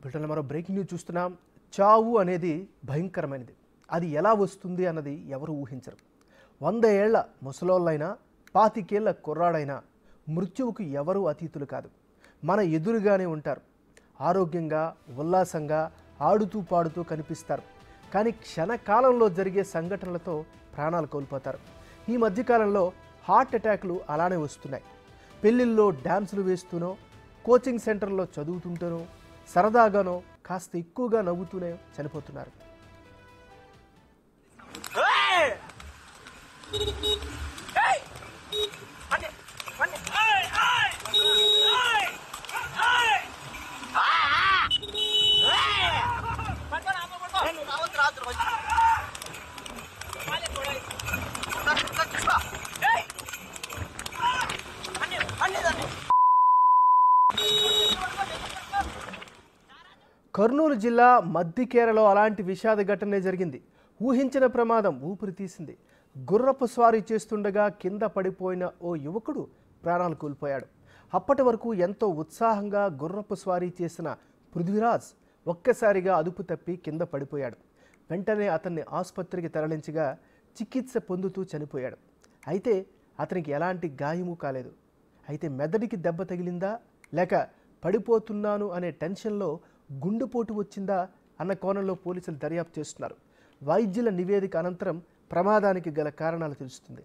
బ్రిటన్లో మరో breaking news చూస్తున్నాం. చావు అనేది భయంకరమైనది. అది ఎలా వస్తుంది అన్నది ఎవరు ఊహించరు. 100 ఏళ్ల ముసలోళ్ళైనా 25 ఏళ్ల కుర్రాడైనా మృత్యువుకు ఎవరూ అతీతులు కాదు. మన ఎదురుగానే ఉంటారు. ఆరోగ్యంగా ఉల్లాసంగా ఆడుతూ పాడుతూ కనిపిస్తారు. కానీ క్షణకాలంలో జరిగే సంఘటనలతో ప్రాణాలు కోల్పోతారు. ఈ మధ్యకాలంలో హార్ట్ అటాక్లు అలానే వస్తున్నాయి. పెళ్లిల్లో డ్యాన్సులు వేస్తూనో, కోచింగ్ సెంటర్లో చదువుతుంటేనో, సరదాగానో కాస్త ఎక్కువగా నవ్వుతూనే చనిపోతున్నారు. కర్నూలు జిల్లా మద్దికేరలో అలాంటి విషాద ఘటనే జరిగింది. ఊహించిన ప్రమాదం ఊపిరి తీసింది. గుర్రపు స్వారీ చేస్తుండగా కింద పడిపోయిన ఓ యువకుడు ప్రాణాలు కోల్పోయాడు. అప్పటి వరకు ఎంతో ఉత్సాహంగా గుర్రపు స్వారీ చేసిన పృథ్వీరాజ్ ఒక్కసారిగా అదుపు తప్పి కింద పడిపోయాడు. వెంటనే అతన్ని ఆసుపత్రికి తరలించగా చికిత్స పొందుతూ చనిపోయాడు. అయితే అతనికి ఎలాంటి గాయమూ కాలేదు. అయితే మెదడికి దెబ్బ తగిలిందా లేక పడిపోతున్నాను అనే టెన్షన్లో గుండెపోటు వచ్చిందా అన్న కోణంలో పోలీసులు దర్యాప్తు చేస్తున్నారు. వైద్యుల నివేదిక అనంతరం ప్రమాదానికి గల కారణాలు తెలుస్తుంది.